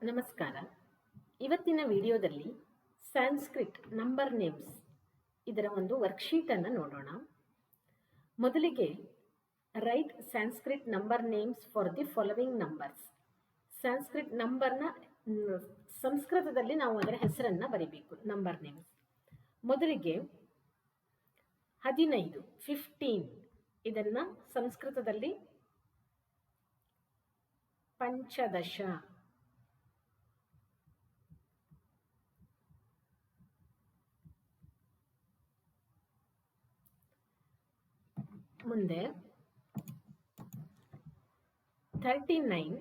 ನಮಸ್ಕಾರ. ಇವತ್ತಿನ ವಿಡಿಯೋದಲ್ಲಿ ಸ್ಯಾನ್ಸ್ಕ್ರಿಟ್ ನಂಬರ್ ನೇಮ್ಸ್ ಇದರ ಒಂದು ವರ್ಕ್ಶೀಟನ್ನು ನೋಡೋಣ. ಮೊದಲಿಗೆ right Sanskrit number names for the following numbers. Sanskrit ನಂಬರ್ನ ಸಂಸ್ಕೃತದಲ್ಲಿ ನಾವು ಅದರ ಹೆಸರನ್ನು ಬರೀಬೇಕು. ನಂಬರ್ ನೇಮ್ಸ್ ಮೊದಲಿಗೆ 15 ಇದನ್ನು ಸಂಸ್ಕೃತದಲ್ಲಿ ಪಂಚದಶ, ಮುಂದೆ 39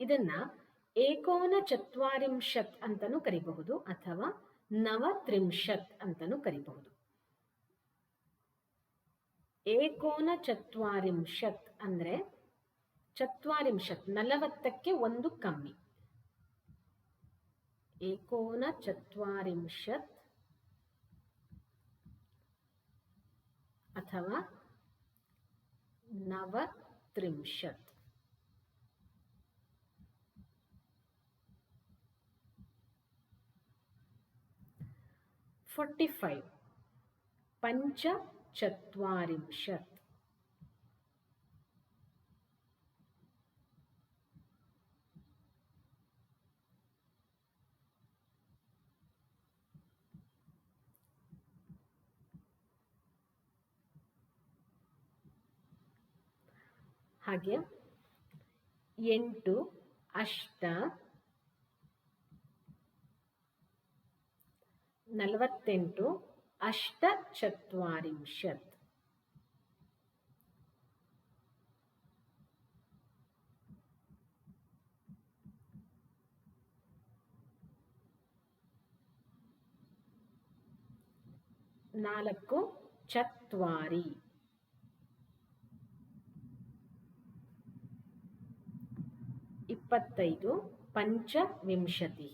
ಇದನ್ನ ಏಕೋನಚತ್ವಾರಿಂಶತ್ ಅಂತಲೂ ಕರಿಬಹುದು ಅಥವಾ ನವತ್ರಿಂಶತ್ ಅಂತಲೂ ಕರಿಬಹುದು. ಏಕೋನಚತ್ವಾರಿಂಶತ್ ಅಂದ್ರೆ ಚತ್ವಾರಿಂಶತ್ 40ಕ್ಕೆ ಒಂದು ಕಮ್ಮಿ. ಏಕೋನಚತ್ವಾರಿಂಶತ್ ಅಥವಾ ನವತ್ರಿಂಶತ್. ಪಂಚಚತ್ವಾರಿಂಶತ್. ಹಾಗೆ 8 ಅಷ್ಟ 48 ಅಷ್ಟಚತ್ವಾರಿಂಶತ್. ನಾಲ್ಕು ಚತ್ವಾರಿ. 25 ಪಂಚವಿಂಶತಿ.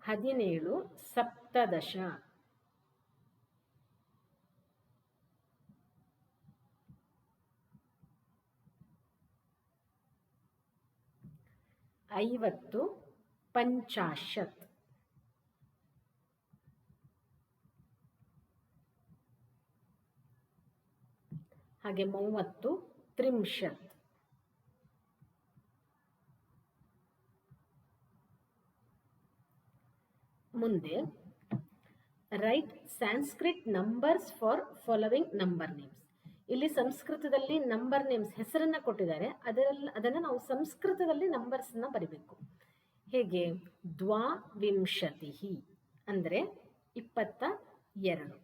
17 ಸಪ್ತದಶ. 50 ಪಂಚಾಶತ್. ಹಾಗೆ 30 ತ್ರಿಂಶತ್. ಮುಂದೆ right Sanskrit numbers for following number names. ಇಲ್ಲಿ ಸಂಸ್ಕೃತದಲ್ಲಿ ನಂಬರ್ ನೇಮ್ಸ್ ಹೆಸರನ್ನ ಕೊಟ್ಟಿದ್ದಾರೆ, ಅದನ್ನು ನಾವು ಸಂಸ್ಕೃತದಲ್ಲಿ ನಂಬರ್ಸ್ ನ ಬರಿಬೇಕು. ಹೇಗೆ? ದ್ವಾವಿಂಶತಿ ಅಂದ್ರೆ 22.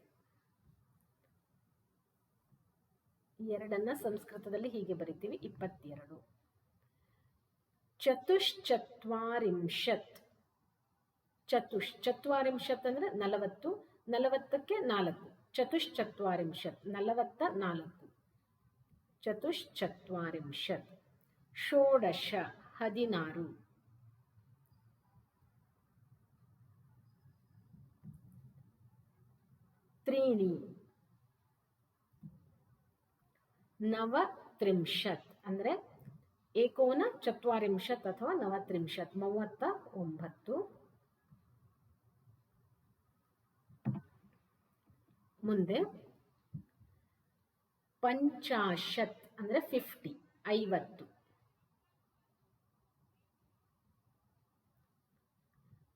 ಎರಡನ್ನ ಸಂಸ್ಕೃತದಲ್ಲಿ ಹೀಗೆ ಬರಿತೀವಿ, 22. ಚತುಶ್ಚತ್ವಾರಿಂಶತ್. ಚತ್ವಾರಿಂಶತ್ ಅಂದ್ರೆ 40, 40ಕ್ಕೆ 4. ಚತುಶ್ಚತ್ವಾರಿಂಶತ್ 44. ಚತುಶ್ಚತ್ವಾರಿಂಶತ್. ಷೋಡಶ 16. ತ್ರೀಣಿ ನವತ್ರಿಂಶತ್ ಅಂದ್ರೆ ಏಕೋನ ಚತ್ವಾರಿಂಶತ್ ಅಥವಾ ನವತ್ರಿಂಶತ್ 39. ಮುಂದೆ ಪಂಚಾಶತ್ ಅಂದ್ರೆ 50.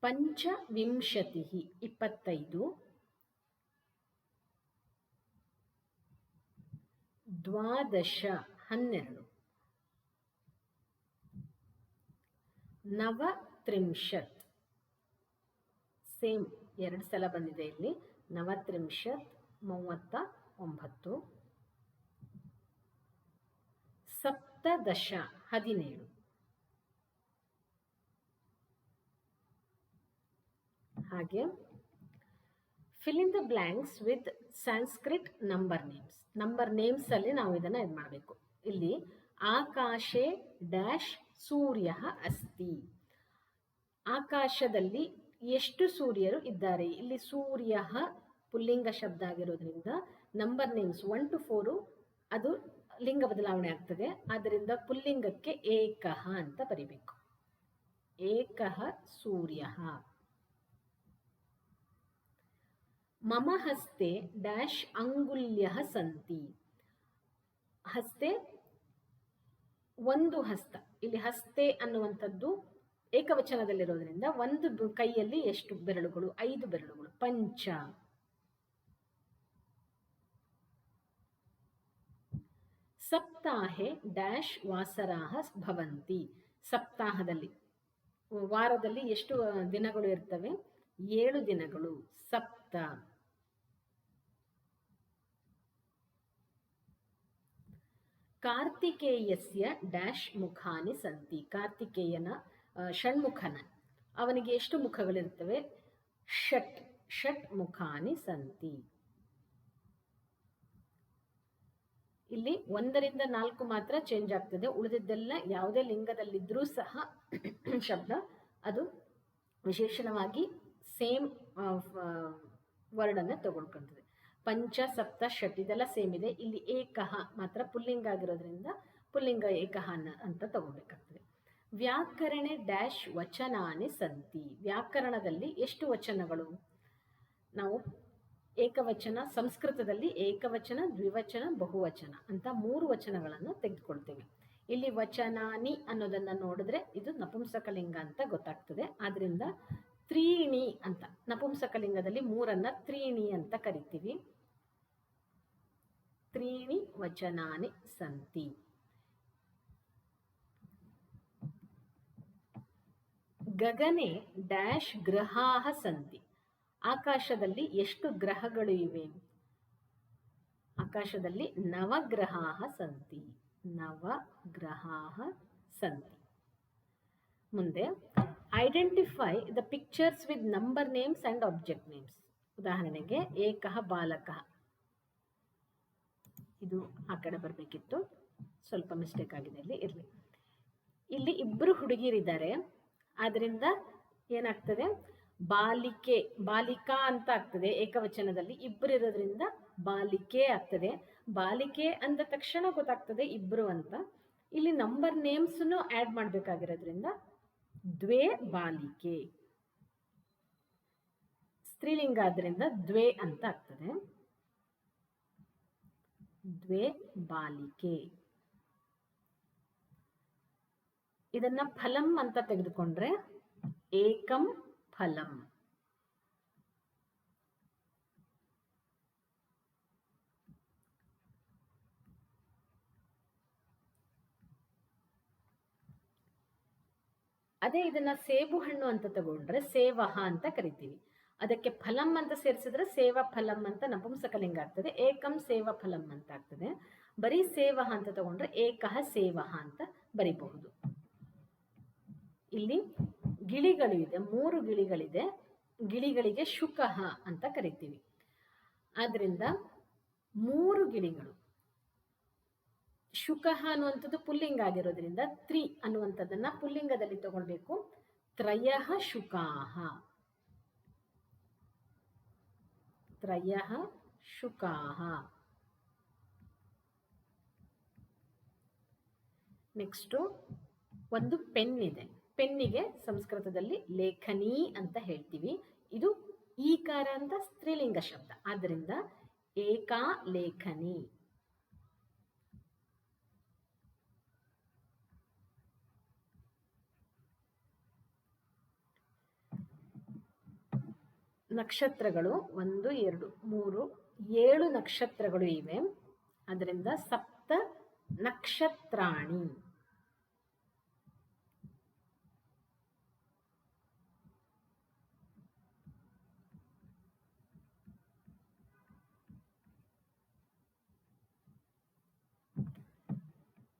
ಪಂಚವಿಂಶತಿ 25. ದ್ವಾದಶ 12. ನವತ್ರಿಂಶತ್ ಸೇಮ್ 2 ಸಲ ಬಂದಿದೆ ಇಲ್ಲಿ. ನವತ್ರಿಂಶತ್ 39. ಸಪ್ತದಶ 17. ಹಾಗೆ fill in the blanks with Sanskrit number names. Number names ಅಲ್ಲಿ ನಾವು ಇದನ್ನ ಇದು ಮಾಡಬೇಕು. ಇಲ್ಲಿ ಆಕಾಶೆ ಡ್ಯಾಶ್ ಸೂರ್ಯ ಅಸ್ತಿ. ಆಕಾಶದಲ್ಲಿ ಎಷ್ಟು ಸೂರ್ಯರು ಇದ್ದಾರೆ. ಇಲ್ಲಿ ಸೂರ್ಯ ಪುಲ್ಲಿಂಗ ಶಬ್ದ ಆಗಿರೋದ್ರಿಂದ ನಂಬರ್ ನೇಮ್ಸ್ 1 to 4 ಅದು ಲಿಂಗ ಬದಲಾವಣೆ ಆಗ್ತದೆ. ಆದ್ದರಿಂದ ಪುಲ್ಲಿಂಗಕ್ಕೆ ಏಕಃ ಅಂತ ಬರಿಬೇಕು. ಏಕಃ ಸೂರ್ಯ. ಮಮ ಹಸ್ತೆ ಡ್ಯಾಶ್ ಅಂಗುಲ್ಯ ಸಂತಿ. ಹಸ್ತೆ ಒಂದು ಹಸ್ತ. ಇಲ್ಲಿ ಹಸ್ತೆ ಅನ್ನುವಂಥದ್ದು ಏಕವಚನದಲ್ಲಿರೋದ್ರಿಂದ ಒಂದು ಕೈಯಲ್ಲಿ ಎಷ್ಟು ಬೆರಳುಗಳು? 5 ಬೆರಳುಗಳು. ಪಂಚ. ಸಪ್ತಾಹೆ ಡ್ಯಾಶ್ ವಾಸರಾಹ ಭವಂತಿ. ಸಪ್ತಾಹದಲ್ಲಿ ವಾರದಲ್ಲಿ ಎಷ್ಟು ದಿನಗಳು ಇರ್ತವೆ? 7 ದಿನಗಳು. ಸಪ್ತ. ಕಾರ್ತಿಕೇಯಸ್ಯ ಡ್ಯಾಶ್ ಮುಖಾನಿ ಸಂತಿ. ಕಾರ್ತಿಕೇಯನ ಷಣ್ಮುಖನ ಅವನಿಗೆ ಎಷ್ಟು ಮುಖಗಳಿರ್ತವೆ? ಷಟ್ ಮುಖಾನಿ ಸಂತಿ. ಇಲ್ಲಿ 1 ರಿಂದ 4 ಮಾತ್ರ ಚೇಂಜ್ ಆಗ್ತದೆ. ಉಳಿದಿದ್ದೆಲ್ಲ ಯಾವುದೇ ಲಿಂಗದಲ್ಲಿದ್ರೂ ಸಹ ಶಬ್ದ ಅದು ವಿಶೇಷಣವಾಗಿ ಸೇಮ್ ವರ್ಡ್ ಅನ್ನ ತಗೊಳ್ಕೊಳ್ತದೆ. ಪಂಚ, ಸಪ್ತ, ಷಟ್ ಇದೆಲ್ಲ ಸೇಮ್ ಇದೆ. ಇಲ್ಲಿ ಏಕಃ ಮಾತ್ರ ಪುಲ್ಲಿಂಗ ಆಗಿರೋದ್ರಿಂದ ಪುಲ್ಲಿಂಗ ಏಕಃ ಅಂತ ತಗೋಬೇಕಾಗ್ತದೆ. ವ್ಯಾಕರಣೆ ಡ್ಯಾಶ್ ವಚನಾನಿ ಸಂತಿ. ವ್ಯಾಕರಣದಲ್ಲಿ ಎಷ್ಟು ವಚನಗಳು? ನಾವು ಏಕವಚನ, ಸಂಸ್ಕೃತದಲ್ಲಿ ಏಕವಚನ, ದ್ವಿವಚನ, ಬಹುವಚನ ಅಂತ 3 ವಚನಗಳನ್ನು ತೆಗೆದುಕೊಳ್ತೇವೆ. ಇಲ್ಲಿ ವಚನಾನಿ ಅನ್ನೋದನ್ನ ನೋಡಿದ್ರೆ ಇದು ನಪುಂಸಕಲಿಂಗ ಅಂತ ಗೊತ್ತಾಗ್ತದೆ. ಆದ್ರಿಂದ ತ್ರೀಣಿ ಅಂತ, ನಪುಂಸಕಲಿಂಗದಲ್ಲಿ 3 ತ್ರೀಣಿ ಅಂತ ಕರಿತೀವಿ. ತ್ರೀಣಿ ವಚನಾನಿ ಸಂತಿ. ಗಗನೆ ಡ್ಯಾಶ್ ಗ್ರಹಾಹ ಸಂತಿ. ಆಕಾಶದಲ್ಲಿ ಎಷ್ಟು ಗ್ರಹಗಳು ಇವೆ? ಆಕಾಶದಲ್ಲಿ ನವಗ್ರಹಾಹ ಸಂತಿ. ನವಗ್ರಹಾಹ ಸಂತಿ. ಮುಂದೆ identify the pictures with number names and object names. ಉದಾಹರಣೆಗೆ ಏಕಃ ಬಾಲಕಃ. ಇದು ಆ ಕಡೆ ಬರಬೇಕಿತ್ತು, ಸ್ವಲ್ಪ ಮಿಸ್ಟೇಕ್ ಆಗಿದೆ. ಇಲ್ಲಿ ಇರಲಿ. ಇಲ್ಲಿ 2 ಹುಡುಗಿಯರಿದ್ದಾರೆ. ಆದ್ರಿಂದ ಏನಾಗ್ತದೆ? ಬಾಲಿಕೆ, ಬಾಲಿಕಾ ಅಂತ ಆಗ್ತದೆ. ಏಕವಚನದಲ್ಲಿ 2 ಇರೋದ್ರಿಂದ ಬಾಲಿಕೆ ಆಗ್ತದೆ. ಬಾಲಿಕೆ ಅಂದ ತಕ್ಷಣ ಗೊತ್ತಾಗ್ತದೆ 2 ಅಂತ. ಇಲ್ಲಿ ನಂಬರ್ ನೇಮ್ಸ್ನು ಆ್ಯಡ್ ಮಾಡಬೇಕಾಗಿರೋದ್ರಿಂದ ದ್ವೇ ಬಾಲಿಕೆ. ಸ್ತ್ರೀಲಿಂಗ ಆದ್ರಿಂದ ದ್ವೇ ಅಂತ ಆಗ್ತದೆ. ದ್ವೇ ಬಾಲಿಕೆ. ಇದನ್ನ ಫಲಂ ಅಂತ ತೆಗೆದುಕೊಂಡ್ರೆ ಏಕಂ ಫಲಂ. ಅದೇ ಇದನ್ನ ಸೇಬು ಹಣ್ಣು ಅಂತ ತಗೊಂಡ್ರೆ ಸೇವಹ ಅಂತ ಕರಿತೀವಿ. ಅದಕ್ಕೆ ಫಲಂ ಅಂತ ಸೇರಿಸಿದ್ರೆ ಸೇವ ಫಲಂ ಅಂತ ನಪುಂಸಕಲಿಂಗ ಆಗ್ತದೆ. ಏಕಂ ಸೇವ ಫಲಂ ಅಂತ ಆಗ್ತದೆ. ಬರೀ ಸೇವಹ ಅಂತ ತಗೊಂಡ್ರೆ ಏಕಃ ಸೇವಹ ಅಂತ ಬರಿಬಹುದು. ಇಲ್ಲಿ ಗಿಳಿಗಳು ಇದೆ, 3 ಗಿಳಿಗಳಿದೆ. ಗಿಳಿಗಳಿಗೆ ಶುಕಃ ಅಂತ ಕರಿತೀವಿ. ಆದ್ರಿಂದ 3 ಗಿಳಿಗಳು. ಶುಕಃ ಅನ್ನುವಂಥದ್ದು ಪುಲ್ಲಿಂಗ ಆಗಿರೋದ್ರಿಂದ ತ್ರಿ ಅನ್ನುವಂಥದ್ದನ್ನ ಪುಲ್ಲಿಂಗದಲ್ಲಿ ತಗೊಳ್ಬೇಕು. ತ್ರಯಃ ಶುಕಾಹ. ತ್ರಯಃ ಶುಕಾಹ. ನೆಕ್ಸ್ಟ್ ಒಂದು ಪೆನ್ ಇದೆ. ಪೆನ್ನಿಗೆ ಸಂಸ್ಕೃತದಲ್ಲಿ ಲೇಖನಿ ಅಂತ ಹೇಳ್ತೀವಿ. ಇದು ಈಕಾರ ಅಂತ ಸ್ತ್ರೀಲಿಂಗ ಶಬ್ದ. ಆದ್ದರಿಂದ ಏಕಾ ಲೇಖನಿ. ನಕ್ಷತ್ರಗಳು 1, 2, 3, 7 ನಕ್ಷತ್ರಗಳು ಇವೆ. ಅದರಿಂದ ಸಪ್ತ ನಕ್ಷತ್ರಾಣಿ.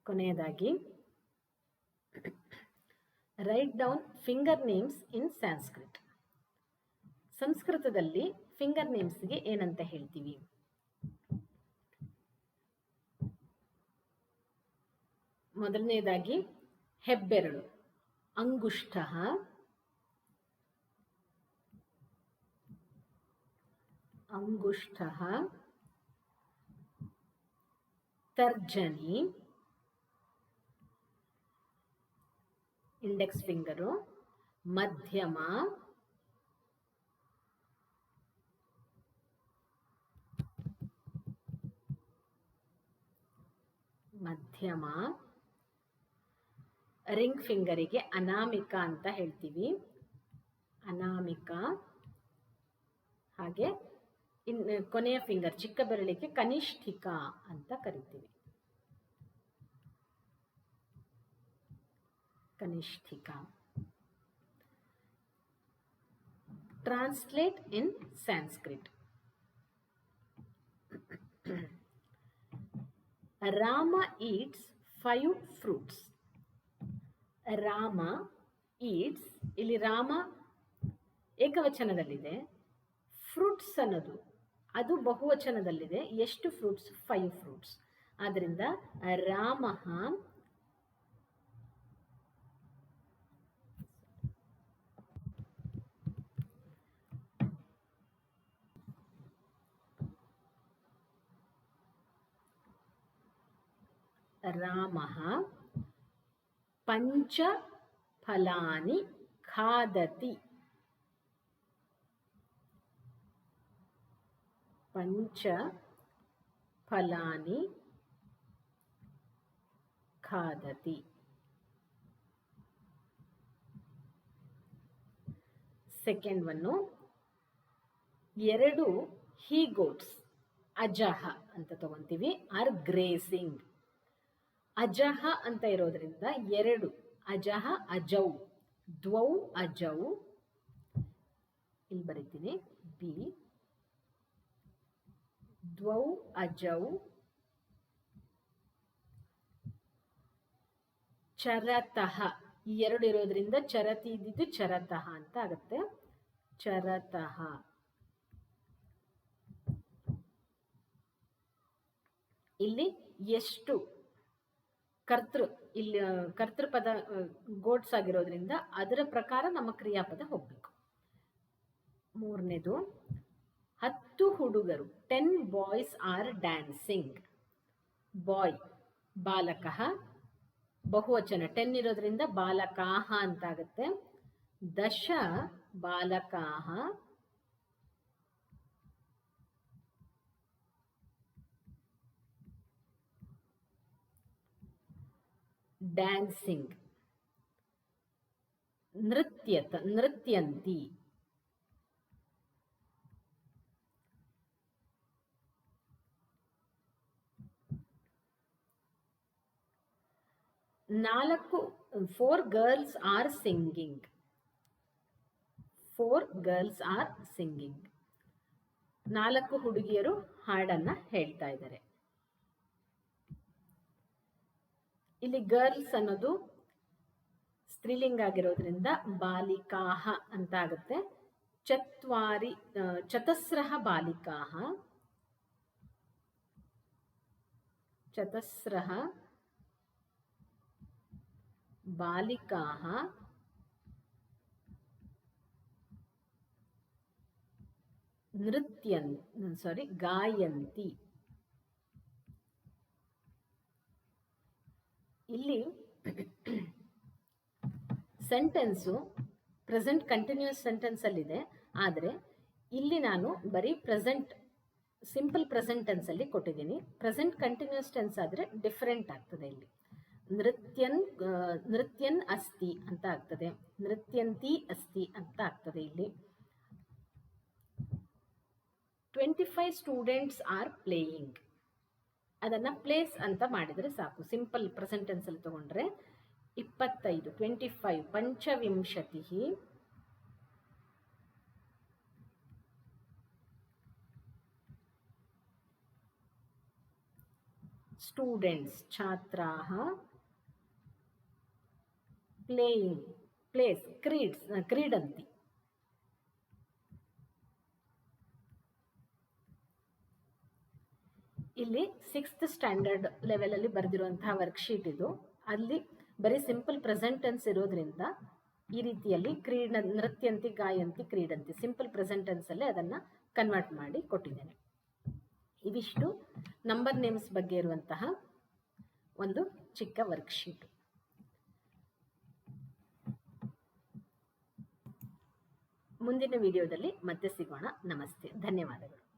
ಕೊನೆಯದಾಗಿ ರೈಟ್ ಡೌನ್ ಫಿಂಗರ್ ನೇಮ್ಸ್ ಇನ್ ಸಂಸ್ಕೃತ್. ಸಂಸ್ಕೃತದಲ್ಲಿ ಫಿಂಗರ್ ನೇಮ್ಸ್ಗೆ ಏನಂತ ಹೇಳ್ತೀವಿ? ಮೊದಲನೇದಾಗಿ ಹೆಬ್ಬೆರಳು ಅಂಗುಷ್ಠ, ಅಂಗುಷ್ಠಃ, ತರ್ಜನಿ ಇಂಡೆಕ್ಸ್ ಫಿಂಗರು, ಮಧ್ಯಮ, ರಿಂಗ್ ಫಿಂಗರಿಗೆ ಅನಾಮಿಕ ಅಂತ ಹೇಳ್ತೀವಿ, ಅನಾಮಿಕ. ಹಾಗೆ ಕೊನೆಯ ಫಿಂಗರ್ ಚಿಕ್ಕ ಬೆರಳಿಗೆ ಕನಿಷ್ಠಿಕ ಅಂತ ಕರಿತೀವಿ, ಕನಿಷ್ಠಿಕ. Translate in Sanskrit. Rama eats 5 fruits. Rama eats, ಇಲ್ಲಿ ರಾಮ ಏಕವಚನದಲ್ಲಿದೆ, ಫ್ರೂಟ್ಸ್ ಅನ್ನೋದು ಅದು ಬಹುವಚನದಲ್ಲಿದೆ. ಎಷ್ಟು ಫ್ರೂಟ್ಸ್? 5 fruits. ಆದ್ದರಿಂದ ರಾಮಃ ರಾಮಃ ಪಂಚ ಫಲಾನಿ ಖಾದತಿ. ಪಂಚ ಫಲಾನಿ ಖಾದತಿ. ಸೆಕೆಂಡ್ ಒನ್ನು, 2 he goats ಅಜಹ ಅಂತ ತಗೊಂತೀವಿ, ಆರ್ ಗ್ರೇಸಿಂಗ್. ಅಜಹ ಅಂತ ಇರೋದ್ರಿಂದ 2 ಅಜಹ ಅಜೌ, ದ್ವೌ ಅಜೌ, ಇಲ್ಲಿ ಬರೀತೀನಿ ಬಿ, ದ್ವೌ ಅಜೌ ಚರತಃ. 2 ಇರೋದ್ರಿಂದ ಚರತಿ ಇದ್ದಿದ್ದು ಚರತಃ ಅಂತ ಆಗುತ್ತೆ, ಚರತಃ. ಇಲ್ಲಿ ಎಷ್ಟು ಇಲ್ಲಿ ಕರ್ತೃಪದ ಗೋಟ್ಸ್ ಆಗಿರೋದ್ರಿಂದ ಅದರ ಪ್ರಕಾರ ನಮ್ಮ ಕ್ರಿಯಾಪದ ಹೋಗ್ಬೇಕು. ಮೂರನೇದು, 10 ಹುಡುಗರು 10 ಬಾಯ್ಸ್ ಆರ್ ಡ್ಯಾನ್ಸಿಂಗ್. ಬಾಯ್ ಬಾಲಕಃ, ಬಹುವಚನ 10 ಇರೋದ್ರಿಂದ ಬಾಲಕಾಹ ಅಂತ ಆಗುತ್ತೆ. 10 ಬಾಲಕಾಹ ಡ್ಯಾನ್ಸಿಂಗ್. ನೃತ್ಯಂತಿ. ನಾಲ್ಕು 4 girls are singing. 4 girls are singing. 4 ಹುಡುಗಿಯರು ಹಾಡನ್ನ ಹೇಳ್ತಾ ಇದ್ದಾರೆ. ಇಲ್ಲಿ ಗರ್ಲ್ಸ್ ಅನ್ನೋದು ಸ್ತ್ರೀಲಿಂಗ ಆಗಿರೋದ್ರಿಂದ ಬಾಲಿಕಾಹ ಅಂತ ಆಗುತ್ತೆ. ಚತಸ್ರಃ ಬಾಲಿಕಾಹ, ಚತಸ್ರಃ ಬಾಲಿಕಾಹ ಗಾಯಂತಿ. ಇಲ್ಲಿ ಸೆಂಟೆನ್ಸು ಪ್ರೆಸೆಂಟ್ ಕಂಟಿನ್ಯೂಸ್ ಸೆಂಟೆನ್ಸ್ ಅಲ್ಲಿದೆ, ಆದರೆ ಇಲ್ಲಿ ನಾನು ಬರೀ ಪ್ರೆಸೆಂಟ್ ಸಿಂಪಲ್ ಪ್ರೆಸೆಂಟ್ ಟೆನ್ಸ್ ಅಲ್ಲಿ ಕೊಟ್ಟಿದ್ದೀನಿ. ಪ್ರೆಸೆಂಟ್ ಕಂಟಿನ್ಯೂಸ್ ಟೆನ್ಸ್ ಆದರೆ ಡಿಫರೆಂಟ್ ಆಗ್ತದೆ. ಇಲ್ಲಿ ನೃತ್ಯನ್ ಅಸ್ತಿ ಅಂತ ಆಗ್ತದೆ, ನೃತ್ಯಂತಿ ಅಸ್ತಿ ಅಂತ ಆಗ್ತದೆ. ಇಲ್ಲಿ 25 ಸ್ಟೂಡೆಂಟ್ಸ್ ಆರ್ ಪ್ಲೇಯಿಂಗ್. ಅದನ್ನ ಪ್ಲೇಸ್ ಅಂತ ಮಾಡಿದರೆ ಸಾಕು. ಸಿಂಪಲ್ ಪ್ರೆಸೆಂಟ್ ಟೆನ್ಸ್ ಅಲ್ಲಿ ತಗೊಂಡ್ರೆ 25 25 ಪಂಚವಿಂಶತಿ ಸ್ಟೂಡೆಂಟ್ಸ್ ಛಾತ್ರಾಃ ಪ್ಲೇಯಿಂಗ್ ಪ್ಲೇಸ್ ಕ್ರೀಡಂತಿ. ಇಲ್ಲಿ 6th ಸ್ಟ್ಯಾಂಡರ್ಡ್ ಲೆವೆಲ್ ಅಲ್ಲಿ ಬರೆದಿರುವಂತಹ ವರ್ಕ್ಶೀಟ್ ಇದು. ಅಲ್ಲಿ ಬರೀ ಸಿಂಪಲ್ ಪ್ರೆಸೆಂಟ್ ಟೆನ್ಸ್ ಇರೋದ್ರಿಂದ ಈ ರೀತಿಯಲ್ಲಿ ನೃತ್ಯಂತಿ ಗಾಯಂತಿ ಕ್ರೀಡಂತಿ ಸಿಂಪಲ್ ಪ್ರೆಸೆಂಟ್ ಟೆನ್ಸ್ ಅಲ್ಲೇ ಅದನ್ನ ಕನ್ವರ್ಟ್ ಮಾಡಿ ಕೊಟ್ಟಿದ್ದೇನೆ. ಇವಿಷ್ಟು ನಂಬರ್ ನೇಮ್ಸ್ ಬಗ್ಗೆ ಇರುವಂತಹ ಒಂದು ಚಿಕ್ಕ ವರ್ಕ್ಶೀಟ್. ಮುಂದಿನ ವಿಡಿಯೋದಲ್ಲಿ ಮತ್ತೆ ಸಿಗೋಣ. ನಮಸ್ತೆ, ಧನ್ಯವಾದಗಳು.